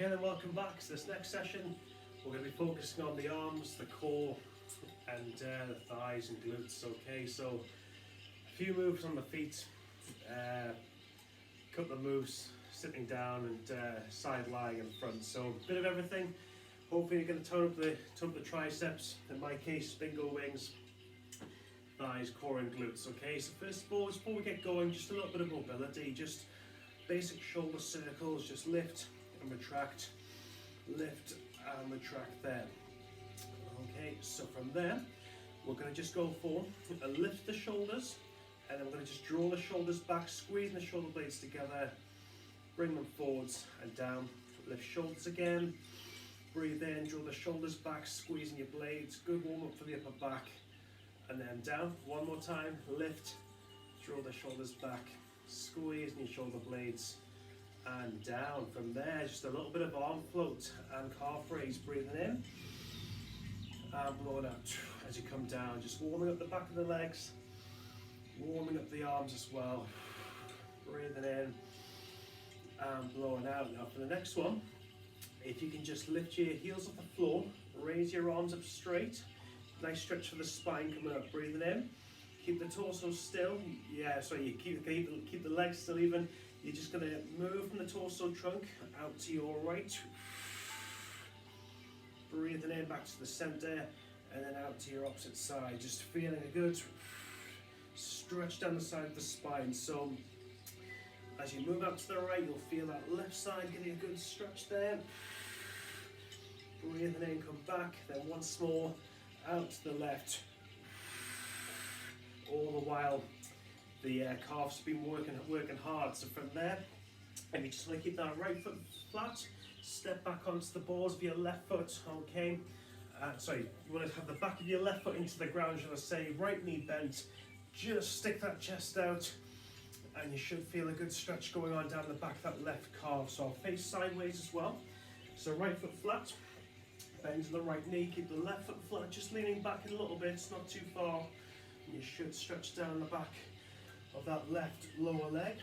Okay, then welcome back to this next session. We're going to be focusing on the arms, the core, and the thighs and glutes. Okay, so a few moves on the feet, a couple of moves sitting down and side lying in front. So a bit of everything. Hopefully you're going to tone up the triceps. In my case, bingo wings, thighs, core, and glutes. Okay, so first of all, before we get going, just a little bit of mobility, just basic shoulder circles, just lift and retract, lift and retract there. Okay, so from there, we're going to just go for a lift the shoulders, and then we're going to just draw the shoulders back, squeezing the shoulder blades together, bring them forwards and down, lift shoulders again, breathe in, draw the shoulders back, squeezing your blades, good warm up for the upper back, and then down, one more time, lift, draw the shoulders back, squeezing your shoulder blades, and down. From there, just a little bit of arm float and calf raise, breathing in and blowing out as you come down, just warming up the back of the legs, warming up the arms as well, breathing in and blowing out. Now for the next one, if you can just lift your heels off the floor, raise your arms up straight, nice stretch for the spine coming up, breathing in, keep the torso still, so you keep the legs still even. You're just going to move from the torso trunk out to your right, breathing in back to the center, and then out to your opposite side, just feeling a good stretch down the side of the spine. So as you move out to the right, you'll feel that left side getting a good stretch there. Breathing in, come back, then once more out to the left. All the while the calves have been working hard. So from there, and you just want to keep that right foot flat, step back onto the balls of your left foot, okay? You want to have the back of your left foot into the ground, shall I say, right knee bent, just stick that chest out, and you should feel a good stretch going on down the back of that left calf. So I'll face sideways as well. So right foot flat, bend to the right knee, keep the left foot flat, just leaning back a little bit, not too far. And you should stretch down the back of that left lower leg.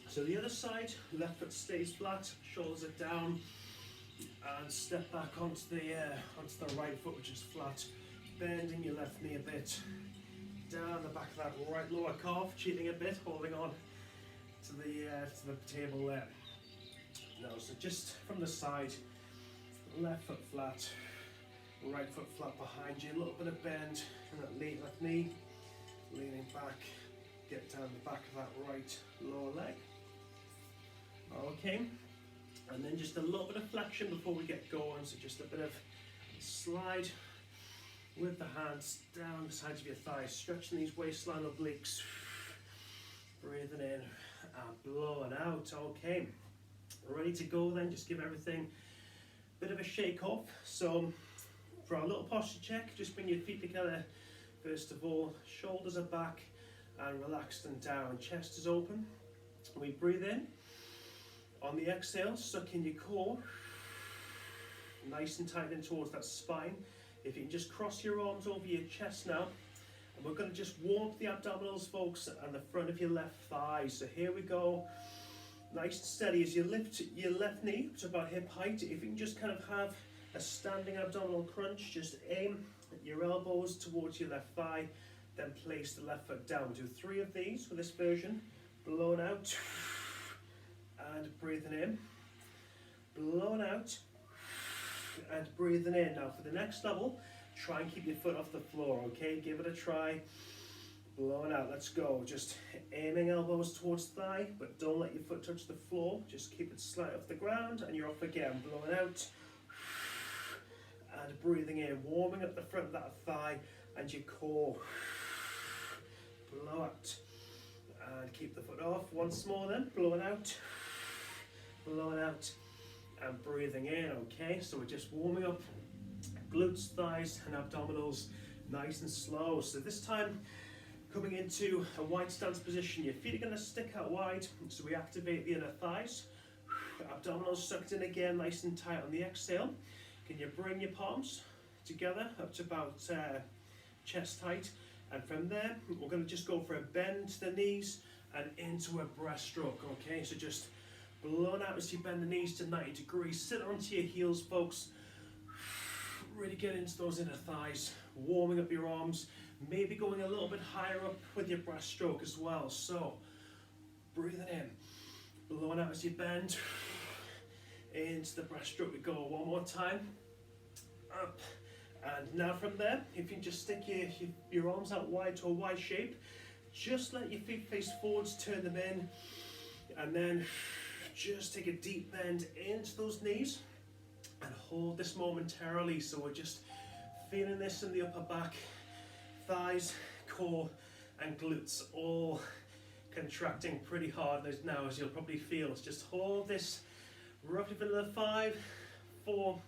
So the other side, left foot stays flat, shoulders are down, and step back onto the right foot, which is flat, bending your left knee a bit, down the back of that right lower calf, cheating a bit, holding on to the table there. Now, so just from the side, left foot flat, right foot flat behind you, a little bit of bend in that left knee, leaning back, get down the back of that right lower leg. Okay, and then just a little bit of flexion before we get going, so just a bit of slide with the hands down the sides of your thighs, stretching these waistline obliques, breathing in and blowing out. Okay, ready to go then, just give everything a bit of a shake off. So for our little posture check, just bring your feet together. First of all, shoulders are back and relaxed and down, chest is open. We breathe in. On the exhale, suck in your core, nice and tight in towards that spine. If you can just cross your arms over your chest now, and we're going to just warm up the abdominals, folks, and the front of your left thigh. So here we go, nice and steady as you lift your left knee to about hip height. If you can just kind of have a standing abdominal crunch, just aim your elbows towards your left thigh, then place the left foot down. Do 3 of these for this version. Blowing out and breathing in, blowing out and breathing in. Now for the next level, try and keep your foot off the floor, okay? Give it a try. Blowing out, let's go. Just aiming elbows towards the thigh, but don't let your foot touch the floor. Just keep it slight off the ground, and you're off again. Blowing out and breathing in, warming up the front of that thigh and your core. Blow out and keep the foot off. Once more then, blowing out, and breathing in. Okay, so we're just warming up glutes, thighs and abdominals nice and slow. So this time, coming into a wide stance position, your feet are going to stick out wide, so we activate the inner thighs. Abdominals sucked in again, nice and tight on the exhale. Can you bring your palms together up to about chest height? And from there, we're going to just go for a bend to the knees and into a breaststroke. Okay, so just Blowing out as you bend the knees to 90 degrees. Sit onto your heels, folks. Really get into those inner thighs, warming up your arms, maybe going a little bit higher up with your breaststroke as well. So, breathing in, blowing out as you bend, into the breaststroke we go. One more time, up, and now from there, if you just stick your arms out wide to a Y shape, just let your feet face forwards, turn them in, and then just take a deep bend into those knees, and hold this momentarily. So we're just feeling this in the upper back, thighs, core, and glutes all contracting pretty hard now, as you'll probably feel. Let's just hold this roughly for another 5, 4,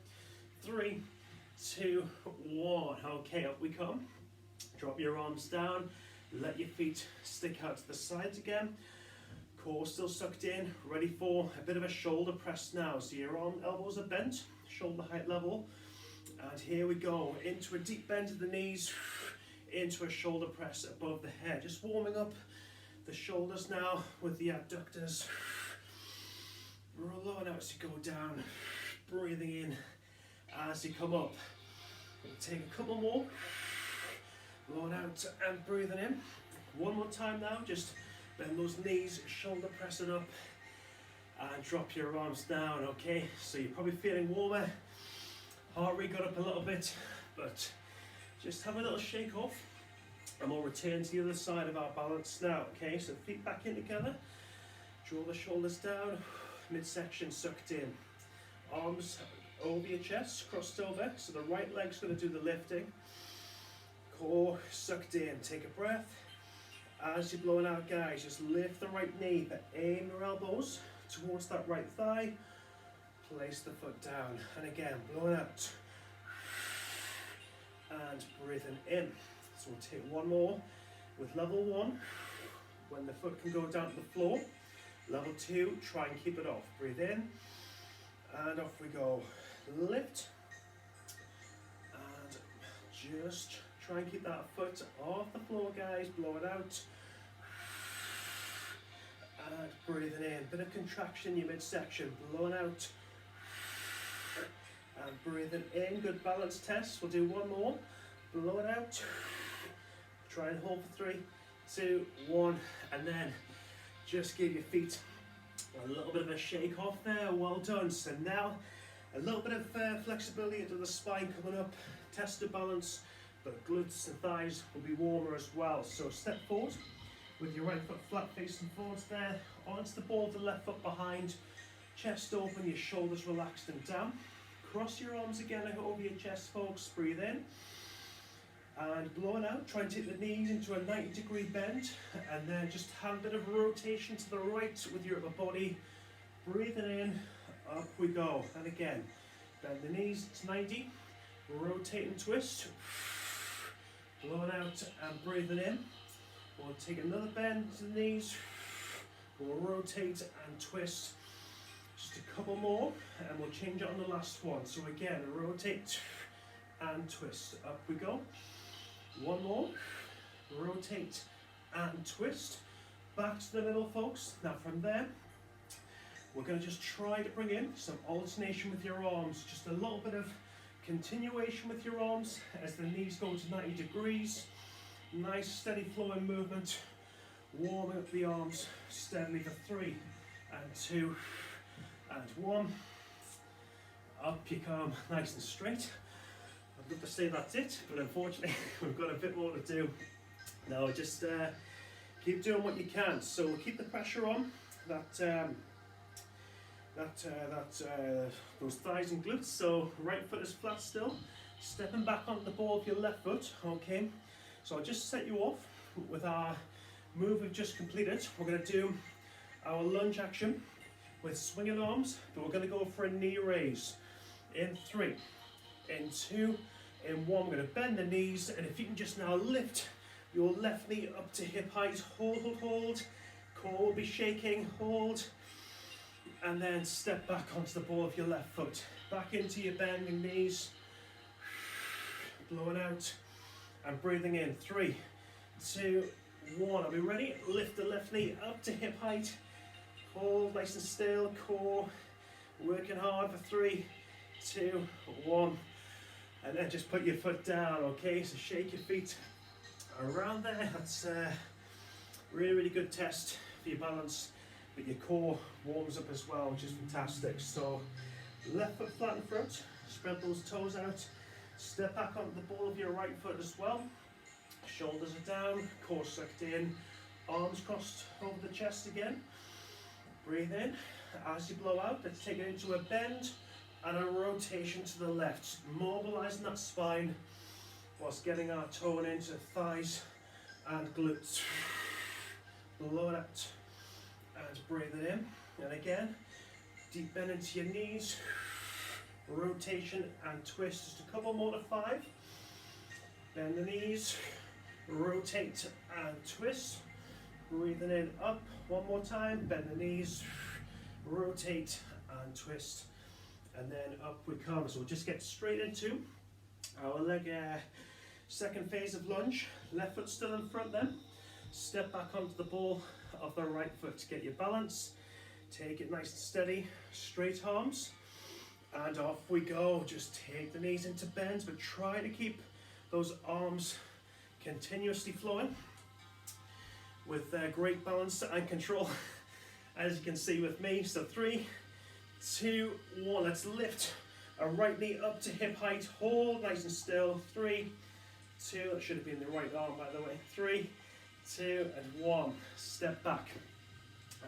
3, 2, 1. Okay, up we come. Drop your arms down, let your feet stick out to the sides again. Core still sucked in, ready for a bit of a shoulder press now. So your elbows are bent, shoulder height level. And here we go, into a deep bend of the knees, into a shoulder press above the head. Just warming up the shoulders now with the abductors. Rolling out as you go down, breathing in as you come up. We'll take a couple more. Blowing out and breathing in. One more time now, just bend those knees, shoulder pressing up, and drop your arms down, okay? So you're probably feeling warmer, heart rate got up a little bit, but just have a little shake off, and we'll return to the other side of our balance now, okay? So feet back in together, draw the shoulders down, midsection sucked in, arms over your chest, crossed over, so the right leg's gonna do the lifting, core sucked in, take a breath. As you're blowing out, guys, just lift the right knee, but aim your elbows towards that right thigh, place the foot down, and again, blowing out, and breathing in. So we'll take one more with level 1, when the foot can go down to the floor. Level 2, try and keep it off. Breathe in, and off we go. Lift, and just try and keep that foot off the floor, guys. Blow it out. And breathing in. Bit of contraction in your midsection. Blowing out. And breathing in. Good balance test. We'll do one more. Blow it out. Try and hold for 3, 2, 1. And then just give your feet a little bit of a shake off there. Well done. So now a little bit of flexibility into the spine coming up. Test the balance. But glutes and thighs will be warmer as well. So step forward with your right foot flat facing forwards there, onto the ball of the left foot behind, chest open, your shoulders relaxed and down. Cross your arms again over your chest, folks. Breathe in and blowing out. Try and take the knees into a 90-degree bend, and then just have a bit of rotation to the right with your upper body. Breathing in, up we go. And again, bend the knees to 90, rotate and twist. Blowing out and breathing in. We'll take another bend to the knees. We'll rotate and twist. Just a couple more, and we'll change it on the last one. So again, rotate and twist. Up we go. One more. Rotate and twist. Back to the middle, folks. Now from there, we're going to just try to bring in some alternation with your arms. Just a little bit of continuation with your arms as the knees go to 90 degrees. Nice steady flowing movement. Warming up the arms steadily for 3 and 2 and 1. Up you come, nice and straight. I'd love to say that's it, but unfortunately we've got a bit more to do. No, just keep doing what you can. So we'll keep the pressure on those thighs and glutes. So right foot is flat still, stepping back onto the ball of your left foot. Okay, so I'll just set you off with our move we've just completed. We're going to do our lunge action with swinging arms, but we're going to go for a knee raise in 3, in 2, in 1. We're going to bend the knees, and if you can just now lift your left knee up to hip height, hold, core will be shaking, hold, and then step back onto the ball of your left foot, back into your bending knees, blowing out and breathing in. 3, 2, 1. Are we ready? Lift the left knee up to hip height, hold nice and still, core working hard for 3, 2, 1, and then just put your foot down, okay? So shake your feet around there. That's a really good test for your balance, but your core warms up as well, which is fantastic. So left foot flat in front, spread those toes out, step back onto the ball of your right foot as well. Shoulders are down, core sucked in, arms crossed over the chest again. Breathe in. As you blow out, let's take it into a bend and a rotation to the left, mobilizing that spine whilst getting our tone into thighs and glutes. Blow it out and breathe it in. And again, deep bend into your knees, rotation and twist. Just a couple more to 5. Bend the knees, rotate and twist. Breathing in, up. One more time. Bend the knees, rotate and twist, and then up we come. So we'll just get straight into our leg second phase of lunge. Left foot still in front then. Step back onto the ball of the right foot to get your balance. Take it nice and steady, straight arms, and off we go. Just take the knees into bends, but try to keep those arms continuously flowing with great balance and control, as you can see with me. So 3, 2, 1, let's lift a right knee up to hip height, hold nice and still. 3, 2, that should have been the right arm by the way. 3, 2, and 1, step back.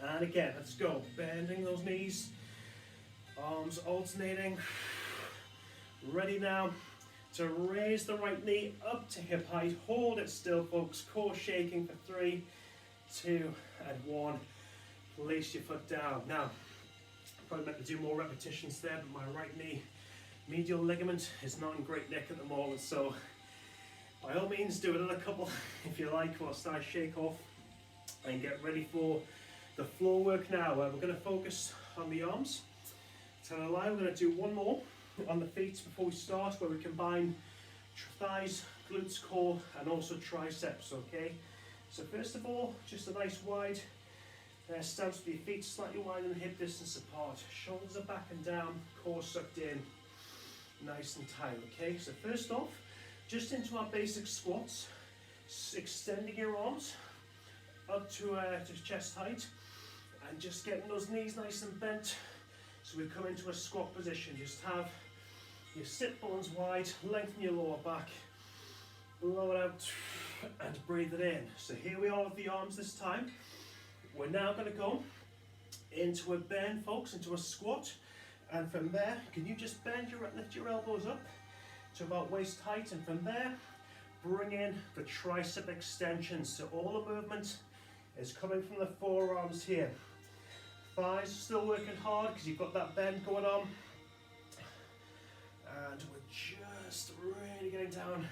And again, let's go, bending those knees, arms alternating. Ready now to raise the right knee up to hip height, hold it still folks, core shaking for 3, 2, and 1. Place your foot down. Now, probably meant to do more repetitions there, but my right knee medial ligament is not in great nick at the moment, so by all means do another couple if you like, whilst I shake off and get ready for the floor work now, where we're going to focus on the arms. To allow, we're going to do one more on the feet before we start, where we combine thighs, glutes, core, and also triceps, okay? So first of all, just a nice wide stance with your feet slightly wider than hip distance apart. Shoulders are back and down, core sucked in, nice and tight, okay? So first off, just into our basic squats, extending your arms up to chest height, and just getting those knees nice and bent. So we come into a squat position. Just have your sit bones wide, lengthen your lower back, blow it out, and breathe it in. So here we are with the arms this time. We're now going to go into a bend, folks, into a squat, and from there, can you just lift your elbows up to about waist height, and from there, bring in the tricep extension. So all the movement is coming from the forearms here. Thighs are still working hard because you've got that bend going on, and we're just really getting down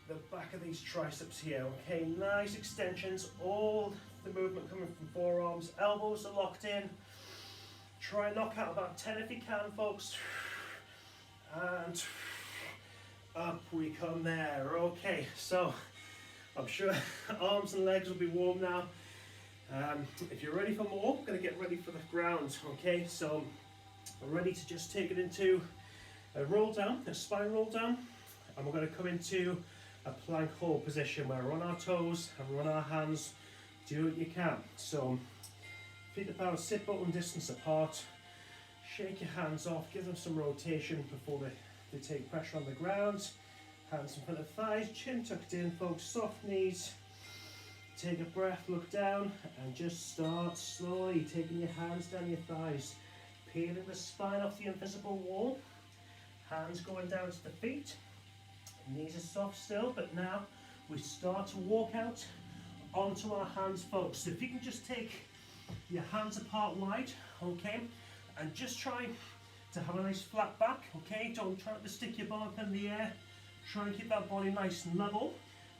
the back of these triceps here, okay? Nice extensions, all the movement coming from forearms. Elbows are locked in. Try and knock out about 10 if you can, folks. And up we come there. Okay, so I'm sure arms and legs will be warm now. If you're ready for more, I'm going to get ready for the ground, okay? So I'm ready to just take it into a roll down, a spine roll down, and we're going to come into a plank hold position where we're on our toes and we're on our hands. Do what you can. So feet about sit bone distance apart, shake your hands off, give them some rotation before they take pressure on the ground. Hands in front of thighs, chin tucked in, folks, soft knees. Take a breath, look down, and just start slowly taking your hands down your thighs, peeling the spine off the invisible wall. Hands going down to the feet. Knees are soft still, but now we start to walk out onto our hands, folks. So if you can just take your hands apart wide, okay, and just try to have a nice flat back, okay? Don't try to stick your bum up in the air. Try and keep that body nice and level.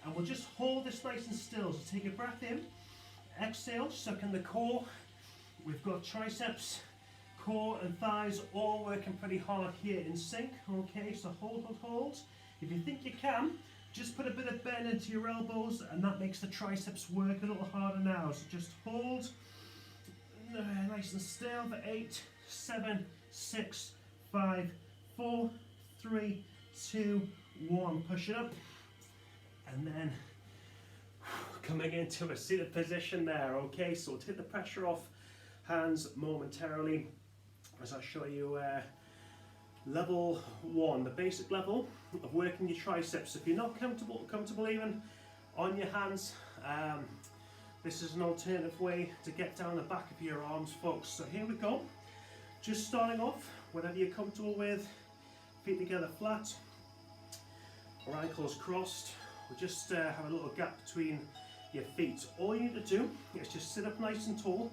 And we'll just hold this nice and still. So take a breath in, exhale, suck in the core. We've got triceps, core and thighs all working pretty hard here in sync, okay? So hold, hold, hold. If you think you can, just put a bit of bend into your elbows, and that makes the triceps work a little harder now. So just hold, nice and still for 8, 7, 6, 5, 4, 3, 2, 1. Push it up, and then coming into a seated position there. Okay, so take the pressure off hands momentarily as I show you level 1, the basic level of working your triceps. If you're not comfortable even on your hands, this is an alternative way to get down the back of your arms, folks. So here we go. Just starting off, whatever you're comfortable with, feet together flat, or ankles crossed. We'll just have a little gap between your feet. All you need to do is just sit up nice and tall,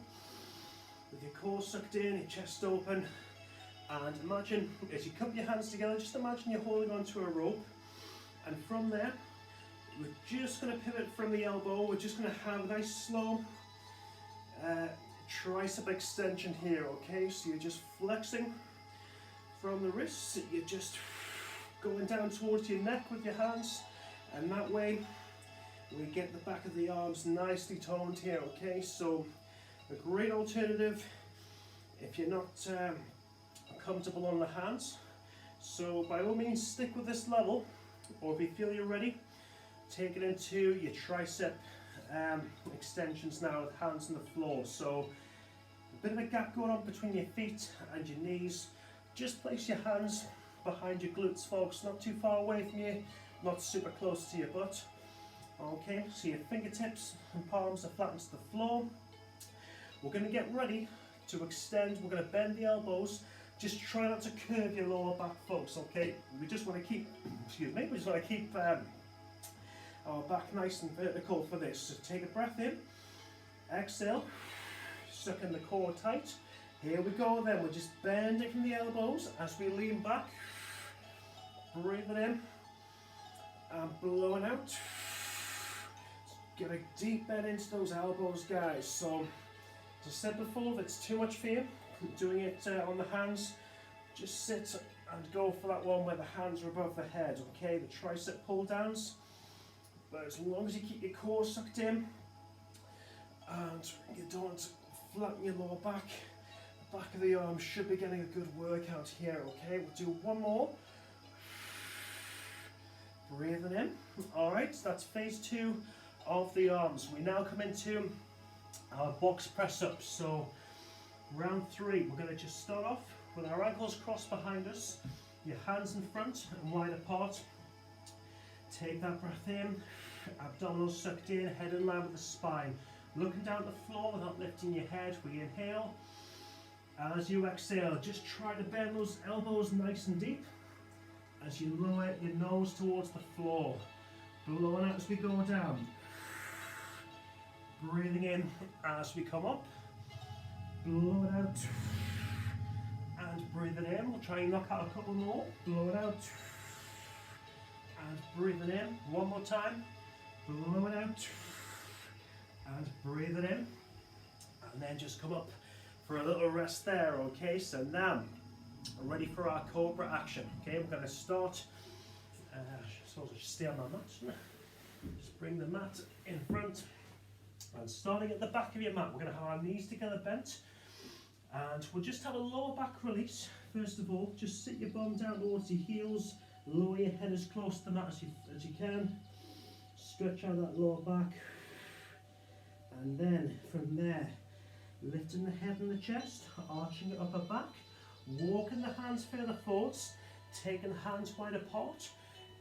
with your core sucked in, your chest open, and imagine as you cup your hands together, just imagine you're holding onto a rope, and from there, we're just going to pivot from the elbow. We're just going to have a nice slow tricep extension here, okay? So you're just flexing from the wrists, you're just going down towards your neck with your hands, and that way we get the back of the arms nicely toned here, okay? So a great alternative if you're not comfortable on the hands. So by all means stick with this level, or if you feel you're ready, take it into your tricep extensions now with hands on the floor. So a bit of a gap going on between your feet and your knees. Just place your hands behind your glutes, folks, not too far away from you, not super close to your butt. Okay, so your fingertips and palms are flattened to the floor. We're going to get ready to extend. We're going to bend the elbows. Just try not to curve your lower back, folks, okay? We just want to keep, our back nice and vertical for this. So take a breath in, exhale, suck in the core tight. Here we go then, we're just bending from the elbows as we lean back, breathing in and blowing out. Get a deep bend into those elbows, guys. So, as I said before, if it's too much for you, doing it on the hands, just sit and go for that one where the hands are above the head, okay? The tricep pull downs. But as long as you keep your core sucked in and you don't flatten your lower back, the back of the arm should be getting a good workout here, okay? We'll do one more. Breathing in. Alright, so that's phase 2 of the arms. We now come into our box press ups. So round 3, we're going to just start off with our ankles crossed behind us, your hands in front and wide apart. Take that breath in, abdominals sucked in, head in line with the spine. Looking down at the floor without lifting your head, we inhale. As you exhale, just try to bend those elbows nice and deep as you lower your nose towards the floor. Blowing out as we go down. Breathing in as we come up. Blow it out. And breathing in. We'll try and knock out a couple more. Blow it out. And breathing in. One more time. Blow it out. And breathing in. And then just come up for a little rest there, okay? So now, we're ready for our cobra action. Okay, we're going to start, so I'll just stay on my mat. Just bring the mat in front. And starting at the back of your mat, we're going to have our knees together bent. And we'll just have a lower back release. First of all, just sit your bum down towards your heels. Lower your head as close to the mat as you can. Stretch out that lower back. And then from there, lifting the head and the chest, arching your upper back, walking the hands further forwards, taking the hands wide apart,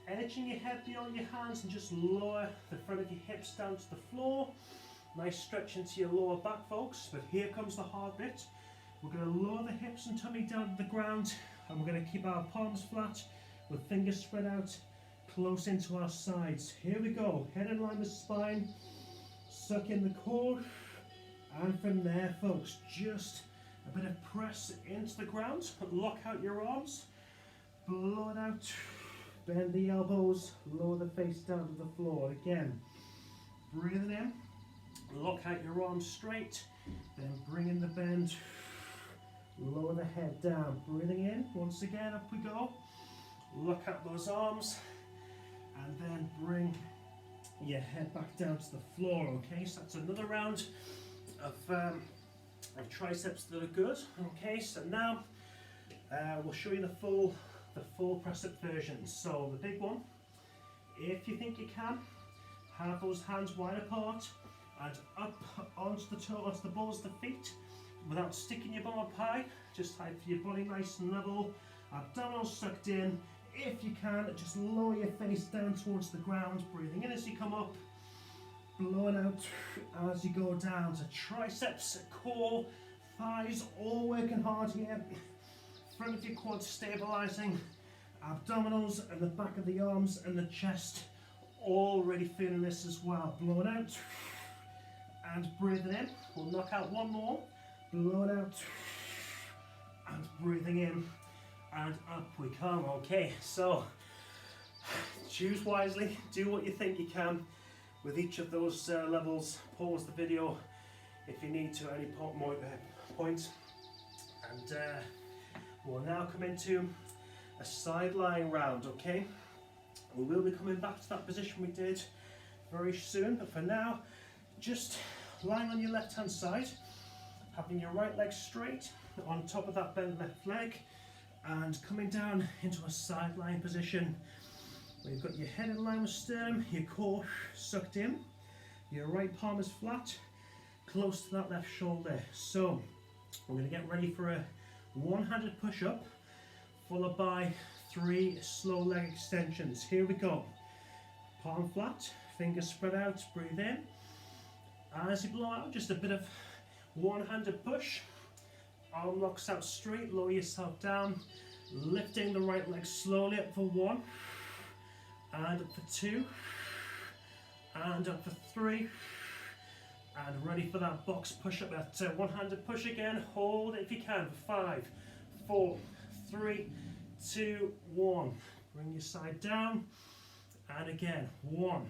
edging your head beyond your hands and just lower the front of your hips down to the floor. Nice stretch into your lower back, folks, but here comes the hard bit. We're going to lower the hips and tummy down to the ground, and we're going to keep our palms flat with fingers spread out close into our sides. Here we go, head in line with spine, suck in the core, and from there, folks, just a bit of press into the ground, lock out your arms, blow it out, bend the elbows, lower the face down to the floor. Again, breathing in, lock out your arms straight, then bring in the bend, lower the head down, breathing in, once again, up we go, lock out those arms, and then bring your head back down to the floor, okay? So that's another round of of triceps that are good. Okay, so now we'll show you the full press-up version. So the big one, if you think you can, have those hands wide apart and up onto the balls of the feet without sticking your bum up high. Just tight for your body nice and level. Abdominals sucked in. If you can, just lower your face down towards the ground, breathing in as you come up, blowing out as you go down. So triceps, core, thighs, all working hard here. Front of your quads stabilizing, abdominals and the back of the arms and the chest already feeling this as well. Blowing out and breathing in. We'll knock out one more. Blowing out and breathing in, and up we come. Okay, so choose wisely, do what you think you can with each of those levels. Pause the video if you need to at any point, and we'll now come into a side lying round. Okay, we will be coming back to that position we did very soon, but for now, just lying on your left hand side, having your right leg straight on top of that bent left leg, and coming down into a side lying position where you've got your head in line with sternum, your core sucked in, your right palm is flat, close to that left shoulder. So we're going to get ready for a one-handed push-up followed by 3 slow leg extensions. Here we go. Palm flat, fingers spread out, breathe in. As you blow out, just a bit of one-handed push. Arm locks out straight, lower yourself down, lifting the right leg slowly up for 1, and up for 2, and up for 3, and ready for that box push up, that one-handed push again. Hold it if you can for 5, 4, 3, 2, 1. Bring your side down, and again, 1,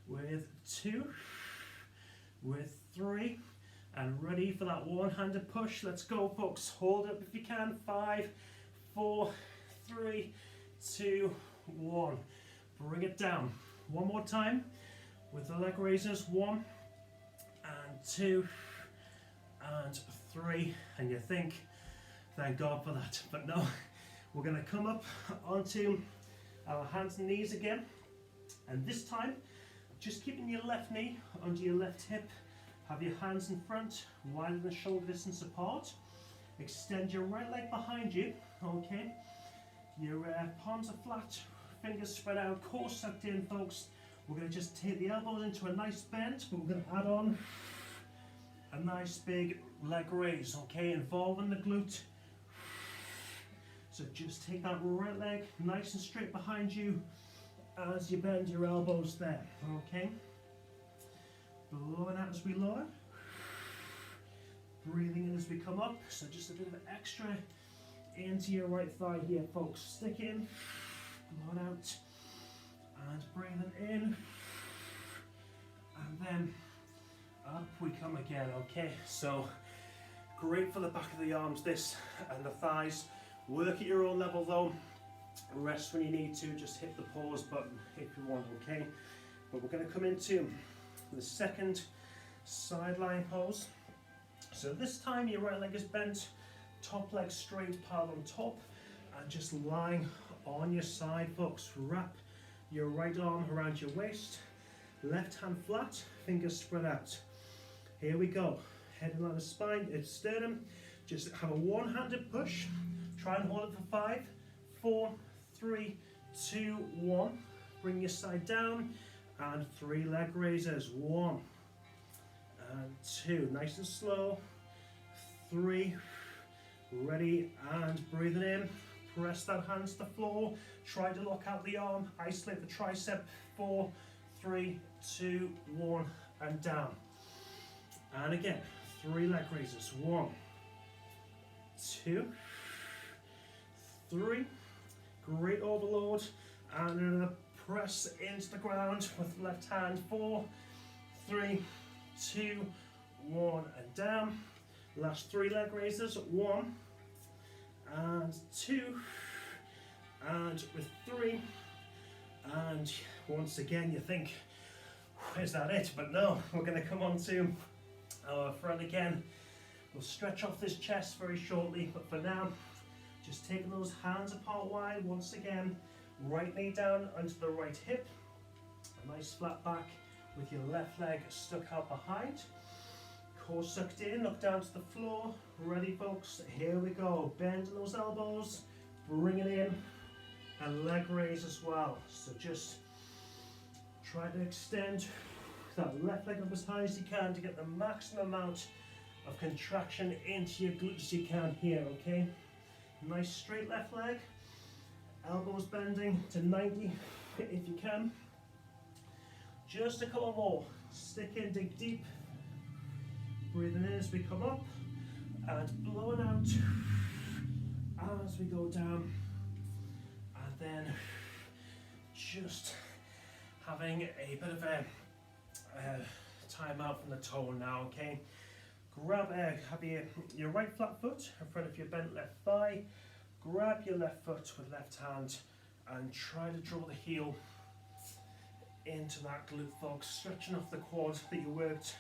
with 2, with 3, and ready for that one-handed push. Let's go, folks. Hold up if you can. 5, 4, 3, 2, 1. Bring it down. One more time with the leg raisers. 1 and 2 and 3. And you think, thank God for that. But no, we're going to come up onto our hands and knees again. And this time, just keeping your left knee under your left hip. Have your hands in front, wider than shoulder distance apart. Extend your right leg behind you, okay? Your palms are flat, fingers spread out, core sucked in, folks. We're going to just take the elbows into a nice bend, but we're going to add on a nice big leg raise, okay? Involving the glute. So just take that right leg nice and straight behind you as you bend your elbows there, okay? Blowing out as we lower, breathing in as we come up. So just a bit of extra into your right thigh here, folks. Stick in, blowing out, and breathing in, and then up we come again. Okay, so great for the back of the arms, this, and the thighs. Work at your own level though. Rest when you need to. Just hit the pause button if you want. Okay, but we're going to come into the second side lying pose. So this time your right leg is bent, top leg straight, palm on top, and just lying on your side, folks. Wrap your right arm around your waist, left hand flat, fingers spread out. Here we go. Head in line with spine, it's sternum. Just have a one-handed push. Try and hold it for 5, 4, 3, 2, 1. Bring your side down. And 3 leg raisers. 1 and 2. Nice and slow. 3. Ready and breathing in. Press that hand to the floor. Try to lock out the arm. Isolate the tricep. 4, 3, 2, 1, and down. And again, 3 leg raisers. 1, 2, 3. Great overload. And press into the ground with left hand. 4, 3, 2, 1, and down. Last 3 leg raisers. 1 and 2, and with 3, and once again you think, is that it? But no, we're going to come on to Our friend again, we'll stretch off this chest very shortly, but for now, just taking those hands apart wide once again, right knee down onto the right hip, a nice flat back with your left leg stuck out behind, core sucked in, look down to the floor, ready folks, here we go, bending those elbows, bring it in, and leg raise as well, so just try to extend that left leg up as high as you can to get the maximum amount of contraction into your glutes you can here, okay? Nice straight left leg, elbows bending to 90 if you can. Just a couple more. Stick in, dig deep. Breathing in as we come up and blowing out as we go down. And then just having a bit of a time out from the toe now, okay? Have your right flat foot in front of your bent left thigh. Grab your left foot with left hand and try to draw the heel into that glute, folks. Stretching off the quads that you worked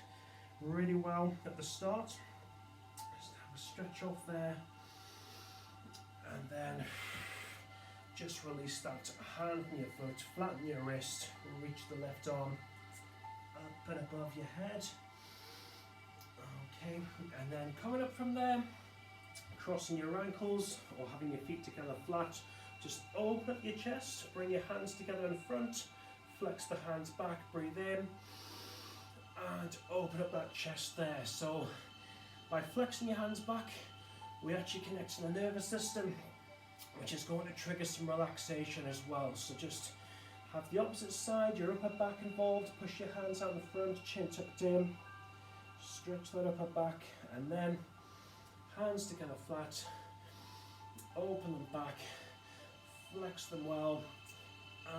really well at the start. Just have a stretch off there. And then just release that hand from your foot, flatten your wrist, reach the left arm up and above your head. Okay, and then coming up from there, crossing your ankles or having your feet together flat, just open up your chest, bring your hands together in front, flex the hands back, breathe in, and open up that chest there. So by flexing your hands back, we actually connect to the nervous system, which is going to trigger some relaxation as well. So just have the opposite side, your upper back involved, push your hands out in front, chin tucked in, stretch that upper back, and then hands together flat, open them back, flex them well,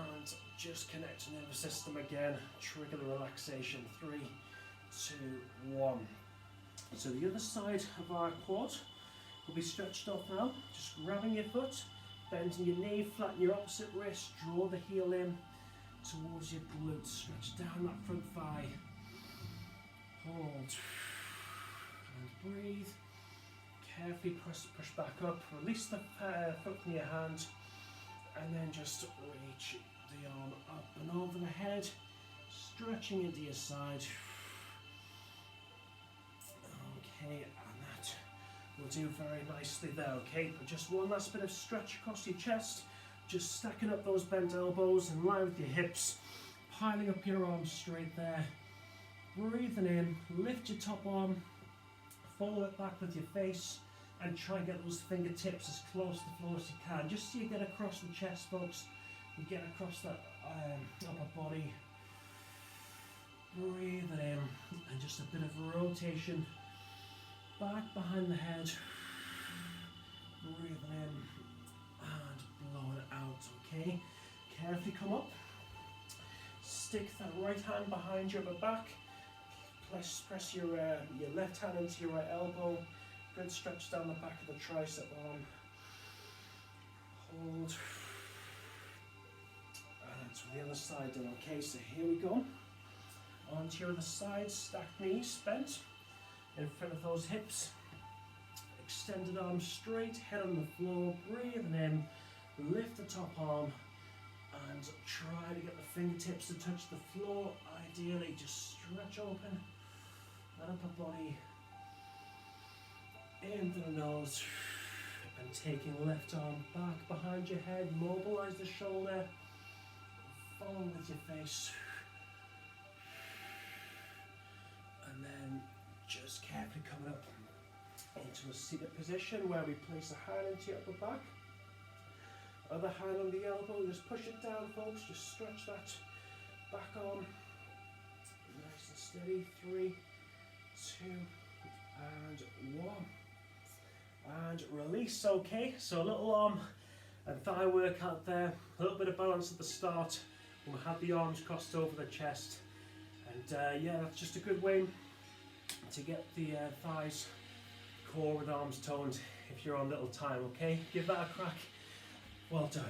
and just connect to the nervous system again, trigger the relaxation. 3, 2, 1. So the other side of our quad will be stretched off now, just grabbing your foot, bending your knee, flatten your opposite wrist, draw the heel in towards your glutes, stretch down that front thigh, hold, and breathe, carefully push back up, release the foot from your hand, and then just reach the arm up and over the head, stretching into your side. Okay, and that will do very nicely there, okay? But just one last bit of stretch across your chest, just stacking up those bent elbows in line with your hips, piling up your arms straight there, breathing in, lift your top arm, follow it back with your face, and try and get those fingertips as close to the floor as you can, just so you get across the chest, folks. You get across that upper body. Breathing in, and just a bit of rotation back behind the head. Breathing in and blowing it out. Okay, carefully come up. Stick that right hand behind your upper back. Press your left hand into your right elbow. Good stretch down the back of the tricep arm. Hold. And to the other side then, okay, so here we go. Onto your other side, stacked knees bent in front of those hips. Extended arms straight, head on the floor, breathing in, lift the top arm, and try to get the fingertips to touch the floor. Ideally, just stretch open that upper body. Into the nose, and taking left arm back behind your head, mobilize the shoulder, follow with your face, and then just carefully coming up into a seated position where we place a hand into your upper back, other hand on the elbow, just push it down, folks, just stretch that back arm, nice and steady. 3, 2, and 1. And release. Okay, so a little arm and thigh workout there, a little bit of balance at the start. We'll have the arms crossed over the chest, and yeah, that's just a good way to get the thighs, core with arms toned if you're on little time. Okay, give that a crack. Well done.